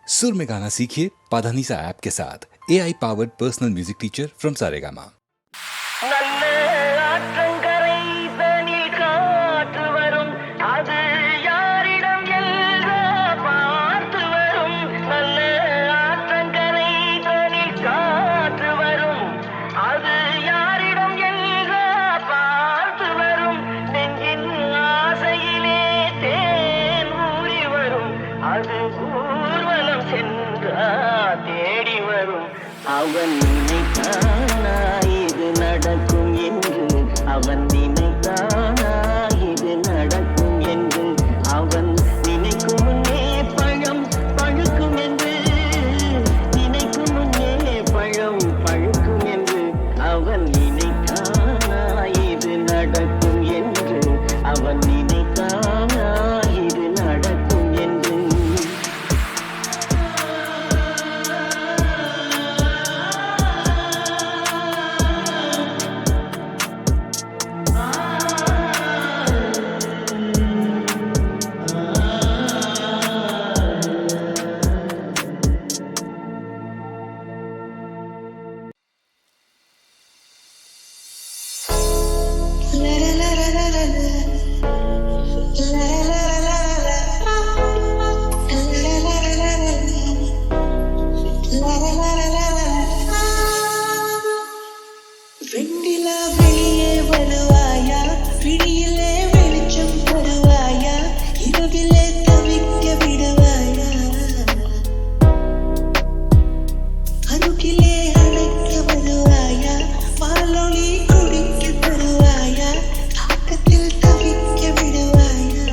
सुर में गाना सीखिए पाधानीसा ऐप के साथ AI powered personal music teacher from Saregama. அவன் நினைத்தானா இது நடக்கும் என்று, அவன் நினைத்தானா இது நடக்கும் என்று, அவன் நினைக்கும் முன்னே பழம் பழுக்கும் என்று, நினைக்கும் முன்னே பழம் பழுக்கும் என்று, அவன் நினைத்தானா இது நடக்கும் என்று, அவன் நினைத்தானா இது நடக்கும் என்று. வெண்ணிலா வெளியே வருவாயா, விழியிலே வெளிச்சம் தருவாயா, இரவிலே தவிக்க விடுவாயா, அருகிலே அழைக்க வருவாயா, பாலொளி குடிக்க தருவாயா, தாக்கத்தில் தவிக்க விடுவாயா.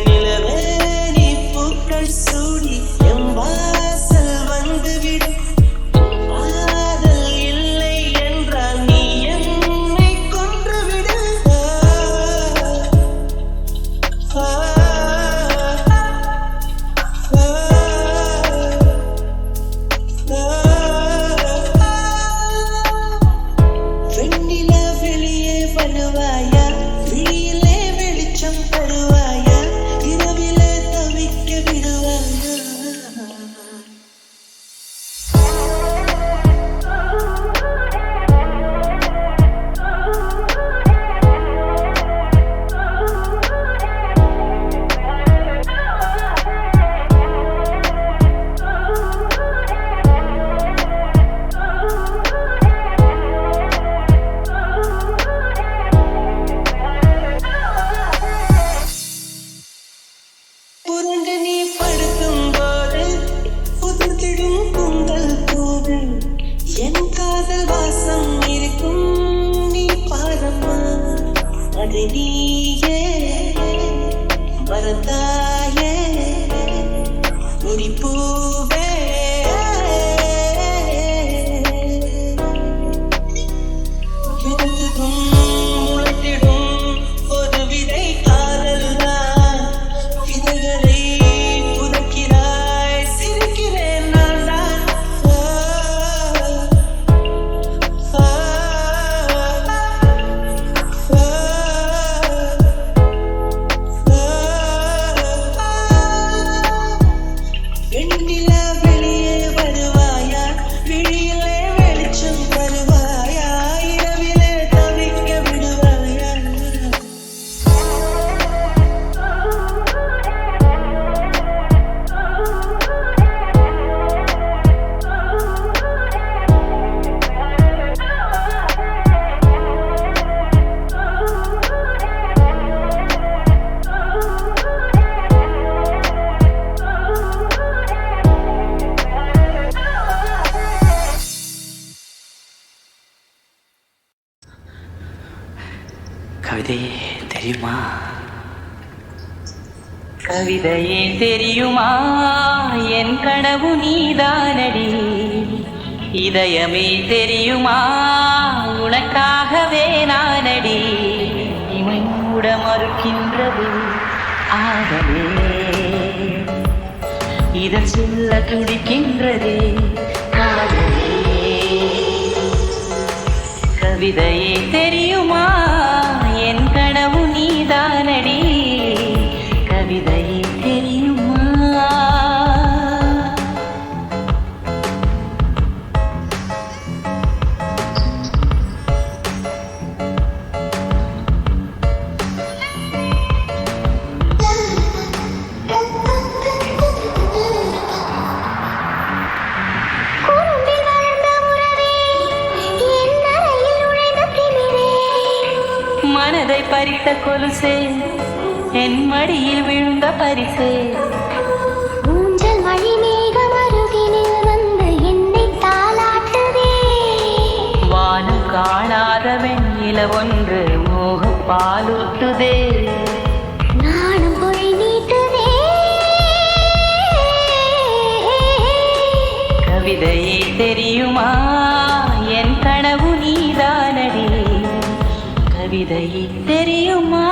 நிலவே நீ பூக்கள் சூடி எம் வாசல் வந்துவிடு, காதல் இல்லை என்றால் நீ என்னை கொன்றுவிடு. வெண்ணிலா வெளியே வருவாயா, விழியிலே வெளிச்சம் தருவாயா, இரவிலே தவிக்க விடுவாயா. புரண்டு நீ படுக்கும் போது புதுத்திடும் கூந்தல் போது என் காதல் வாசம் இருக்கும், நீ பாரம்மா அது நீயே மறந்தாயே முடிப்பூவே. விதைத்ததும் முளைத்திடும் ஒரு விதை காதல்தான், விதைகளை புதைக்கிறாய் சிரிக்கிறேன் நான் தான். வெண்ணிலா வெளியே வருவாயா, விழியிலே வெளிச்சம் தருவாயா, இரவிலே தவிக்க விடுவாயா. கவிதையே தெரியுமா, கவிதையே தெரியுமா, என் கனவு நீதானடி, இதயமே தெரியுமா, உனக்காகவே நானடி, இமை மூட மறுக்கின்றது ஆகவே, இதன் சொல்ல துடிக்கின்றதே காதலே. கவிதையே தெரியுமா, என் கனவு நீதானடி, கவிதை கொலுசே என் மடியில் விழுந்த பரிசே ஊஞ்சல் மழை மேகம் அருகினில் வந்து என்னை தாலாட்டுதே வானம் காணாத வெண்ணில ஒன்று மோக பாலூட்டுதே நானும் பொழி நீட்டுதே கவிதையே தெரியுமா என் கனவு நீதானடி கவிதையே தெரியுமா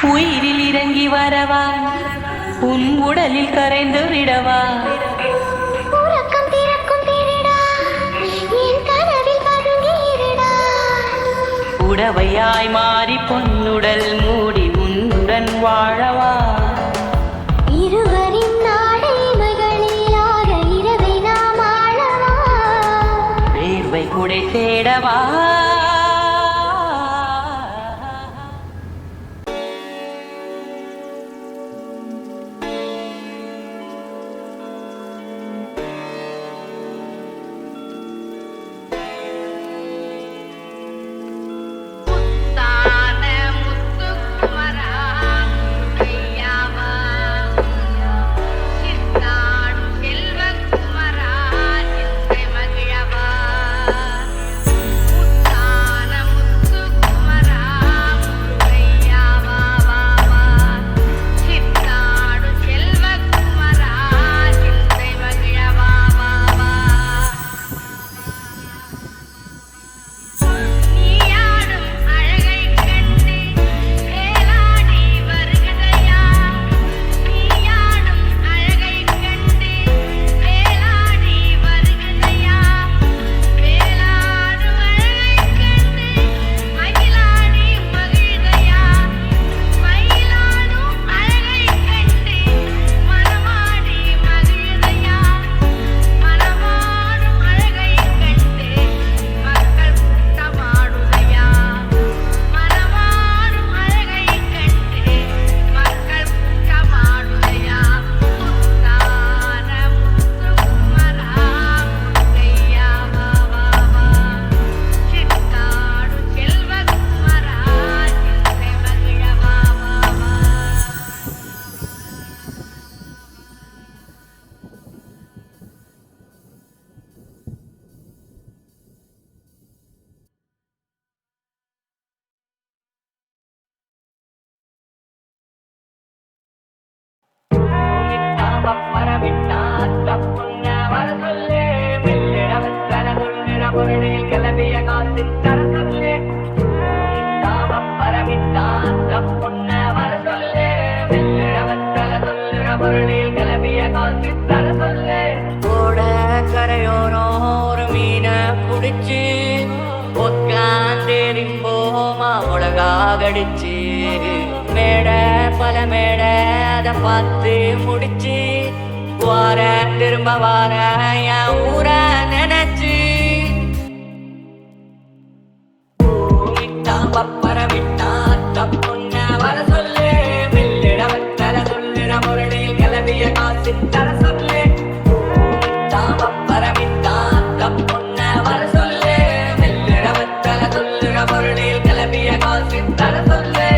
உயிரில் இறங்கி வரவா உன் உடலில் கரைந்து விடவா உறக்கம் திறக்கும் திருடா என் கனவில் பதுங்கியிருடா உடவையாய் மாறி பொன்னுடல் மூடி உன்னுடன் வாழவா இருவரின் நாடைமைகளிலாக இரவை நாம் ஆளவா வேர்வை குடை தேடவா கரையோரம் ஒரு மீனை குடிச்சு உட்காந்தேரிம்போமா உலகா கடிச்சு மேட பல மேட அதை பார்த்து முடிச்சு வார திரும்ப வார என் ஊர நினைச்சு பப்பர விட்டா தப்புன்ன வர சொல்லு வெள்ளிட வத்தல சொல்லுற முரணில் கிளம்பிய காசு தர சொல்லு பப்பர விட்டா தப்புன்ன வர சொல்லு வெள்ளிட வத்தல சொல்லுற முரணில் கிளம்பிய காசு தர சொல்லு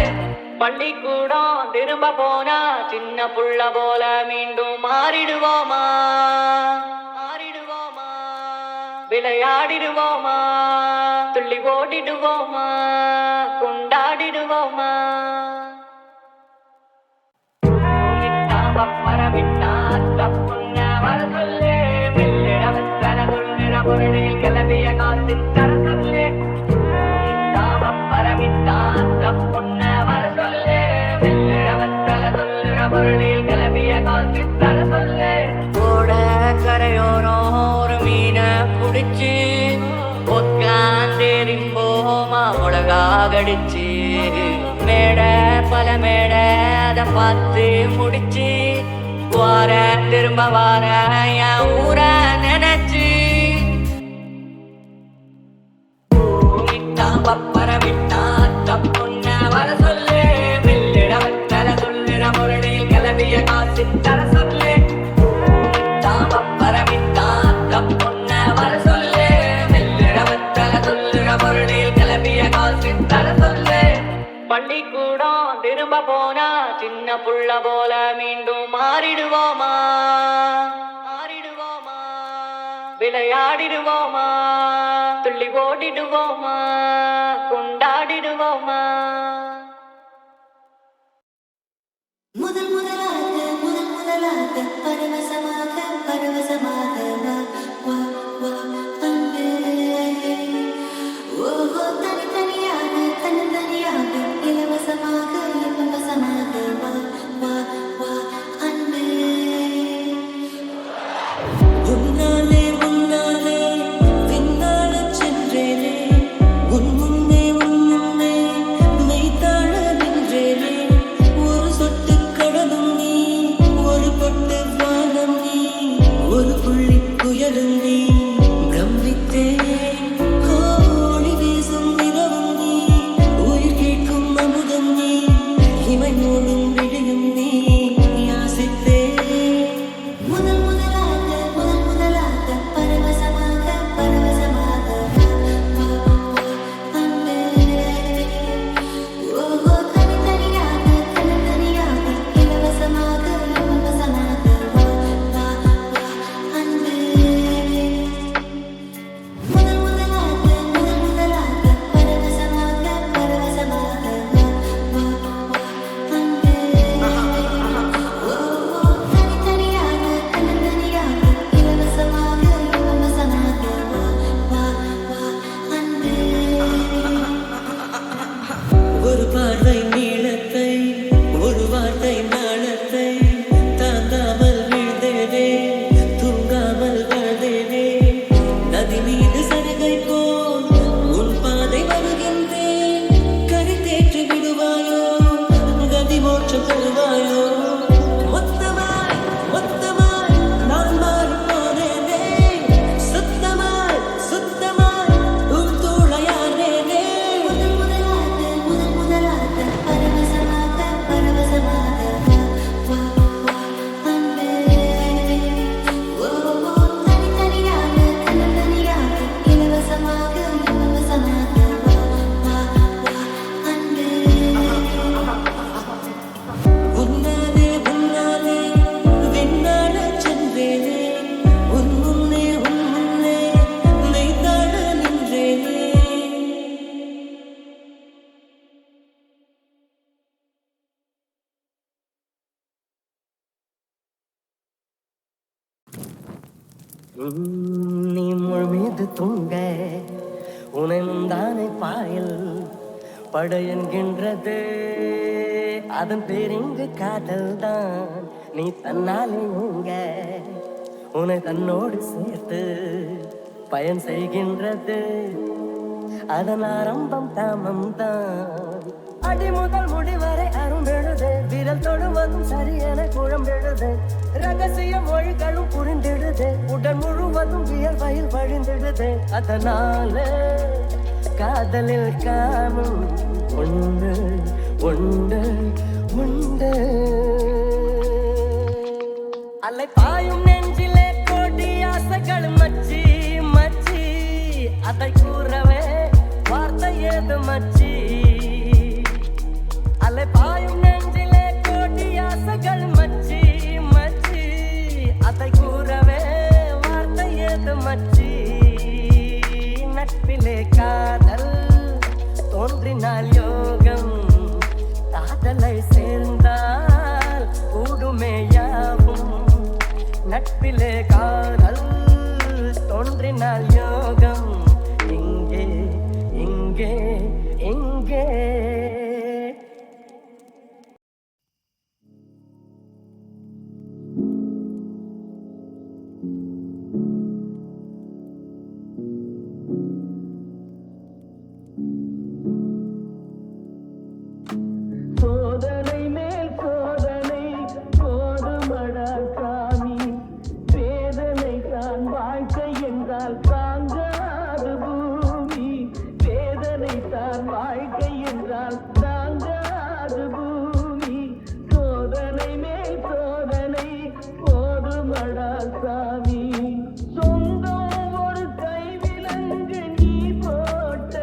பள்ளிக்கூடம் திரும்ப போனா சின்ன புள்ள போல மீண்டும் மாறிடுவோமா விளையாடிடுவோமா துள்ளி ஓடிடுவோமா கொண்டாடிடுவோமா பரவிட்டா தப்புன்ன வர சொல்லு வெள்ளிட வத்தல சொல்லுற முரணில் கிளம்பிய காசு தர சொல்லு பரவிட்டா தப்புன்ன வர சொல்லு வெள்ளிட வத்தல சொல்லுற முரணில் கிளம்பிய காசு தர சொல்லு ஓட கரையோரம் ஒரு மீனை குடிச்சு உட்காந்தேரிம்போமா உலகா கடிச்சு மேட பல மேட அதை பார்த்து முடிச்சு வார திரும்ப வார என் ஊர நினைச்சு பப்பர விட்டா தப்புன்ன வர சொல்லு வெள்ளிட வத்தல சொல்லுற முரணில் கிளம்பிய காசு தர சொல்லு பப்பர விட்டா தப்புன்ன வர சொல்லு சொல்லுற பொருளில் கிளம்பிய காசு தர சொல்லு. பள்ளிக்கூடம் திரும்ப போனா சின்ன புள்ள போல மீண்டும் மாறிடுவோமா, மாறிடுவோமா, விளையாடிடுவோமா, துள்ளி ஓடிடுவோமா, கொண்டாடிடுவோமா. முதல் முதலாக பரவசமாக பரவசமாக வா வா வா அன்பே. ஓஹோ தனித்தனியாக தனித்தனியாக இலவசமாக இலவசமாக வா வா வா அன்பே. உன்னாலே உன்னாலே பின்னாலச் சென்றேனே, உன் முன்னே மெய்தாழ நின்றேனே. ஒரு சொட்டு கடலும் நீ, ஒரு பொட்டு வானம் நீ, ஒரு புள்ளி புயலும் நீ. பிரமித்தேன் கோடி வீசும் நிலவும் நீ, உயிர் கேட்கும் அமுதம் நீ, இமை மூடும் விடியும் நீ. யாசித்தேன் முதல் முதலாக பரவசமாக பரவசமாக வா வா வா அன்பே. ஓஹோ தனித்தனியாக தனித்தனியாக இலவசமாக இலவசமாக வா வா வா அன்பே. முதல் முதலாக பரவசமாக பரவசமாக வா வா வா அன்பே. ஓஹோ தனித்தனியாக தனித்தனியாக இலவசமாக இலவசமாக வா வா வா அன்பே. ஒரு பார்வை நீளத்தை, ஒரு வார்த்தை நாளத்தை, தாங்காமல் வீழ்ந்தேனே, தூங்காமல் வாழ்ந்தேனே. நதி மீது சருகை போல் உன் பாதை வருகின்றேன். கரை தேற்றி விடுவாயோ, கதி மோட்சம் பெறுவாயோ. மொத்தமாய் மொத்தமாய் நான் மாறிப் போனேனே, சுத்தமாய் சுத்தமாய் உன் தோளையானேனே. முதல் முதலாக பரவசமாக பரவசமாக வா வா வா அன்பே. ஓஹோ தனித்தனியாக தனித்தனியாக இலவசமாக இலவசமாக வா வா வா அன்பே. உன்னாலே விண்ணாடச் சென்றேனே, உன் முன்னே மெய்தாழ நின்றேனே. நீ முள் மீது தூங்க உனந்தானே பாயல் பட என்கின்றது. அதன் பேரிங்கு காதல் தான். நீ தன்னாலே நீங்க உன்னை தன்னோடு சேர்த்து பயன் செய்கின்றது. அதன் ஆரம்பம் தாமம் தான். அடி முதல் முடிவரை அரும்பெழுது, விரல் தொடுவதும் சரியென குழம்பெழுது. ரகசிய மொழிகளும் புரிந்திடுது, உடல் முழுவதும் வியர்வையில் வழிந்திடுது. அதனால காதலில் காணும் ஒன்று ஒன்று உண்டு. அலை பாயும் நெஞ்சிலே கோடி ஆசைகள் மச்சி மச்சி, அதை கூறவே வார்த்தை ஏது மச்சி. அலை பாயும் நெஞ்சிலே கோடி ஆசைகள் மச்சி மச்சி, அதை கூறவே வார்த்தை ஏது மச்சி. நட்பிலே காதல் தோன்றினால் யோகம், காதலை சேர்ந்தால் கூடுமே யாவும். நட்பிலே காதல் தோன்றினால் யோகம், இங்கே இங்கே இங்கே. சோதனை மேல் சோதனை போதுமடா சாமி, வேதனை தான் வாழ்க்கை என்றால் தாங்காது பூமி. வேதனை தான் வாழ்க்கை என்றால் தாங்காது பூமி. சோதனை மேல் சோதனை போதுமடா சாமி. சொந்தம் ஒரு கைவிலங்கு நீ போட்ட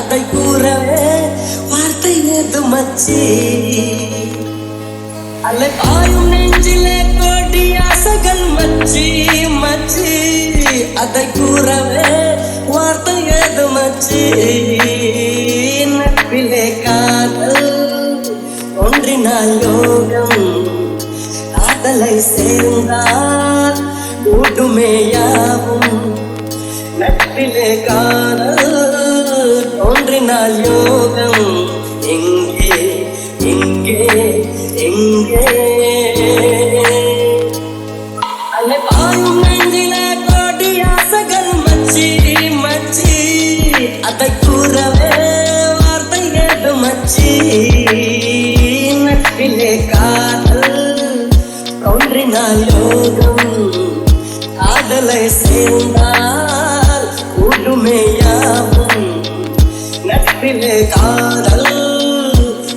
அதை கூறவே வார்த்தை ஏது மச்சி அல்ல பாயும் நெஞ்சிலே கோடி ஆசைகள் மச்சி மச்சி அதை கூறவே வார்த்தை ஏது மச்சி நட்பிலே காதல் ஒன்றினால் யோகம் காதலை சேர்ந்தால் கூட்டுமே யாவும் நட்பிலே காதல் ஒன்றினால் யோகம் எங்கே எங்கே எங்கே அல்ல பாயும் நெஞ்சிலே கோடி ஆசைகள் மச்சி மச்சி அதை கூறவே வார்த்தை ஏது மச்சி நட்பிலே காதல் ஒன்றினால் யோகம் காதலை சேர்ந்தால் கூட்டுமே யாவும் நட்பிலே காதல்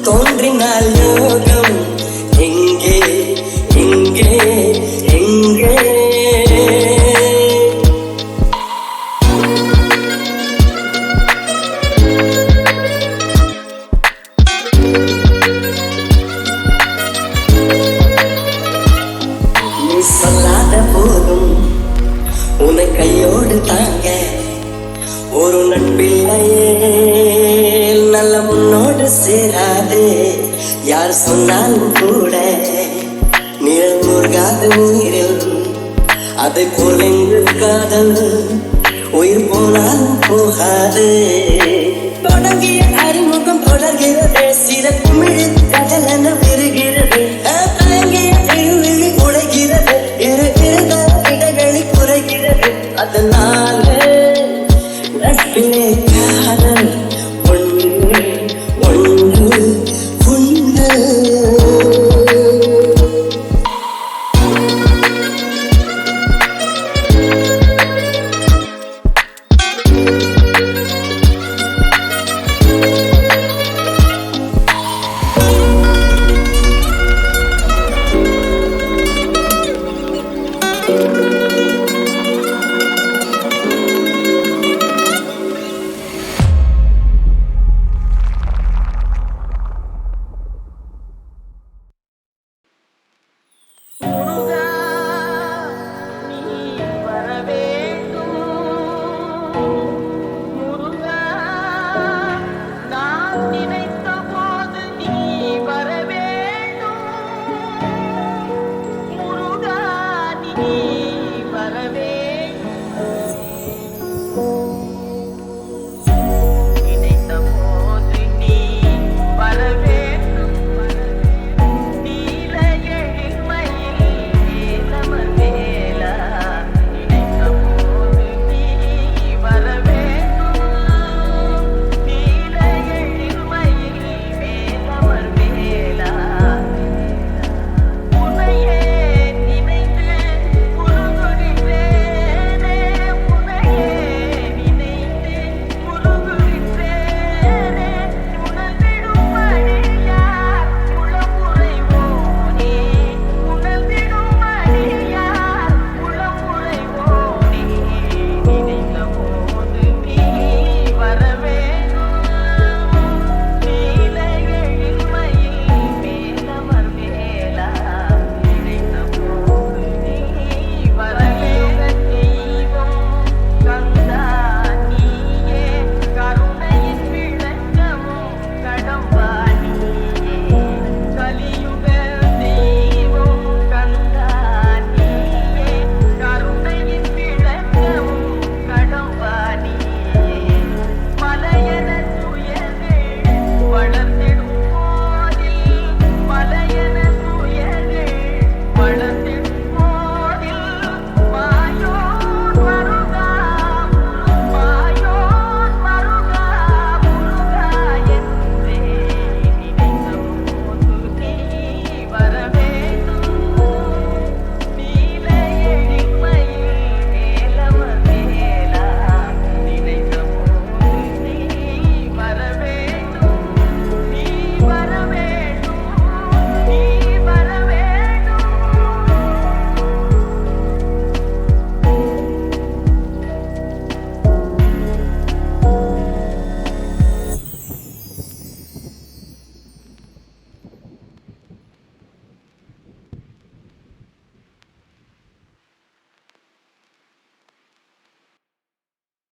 தோன்றினால் யோகம் எங்கே எங்கே எங்கே நீ சொல்லாத போதும் உன்னை கையோடு தாங்க ஒரு நட்பில்லையே நல்ல முன்னோடு சேராது யார் சொன்னாலும் கூட நிழல் மூழ்காத நீரில் அதை போல் எங்கு காதல் உயிர் போனாலும் போகாது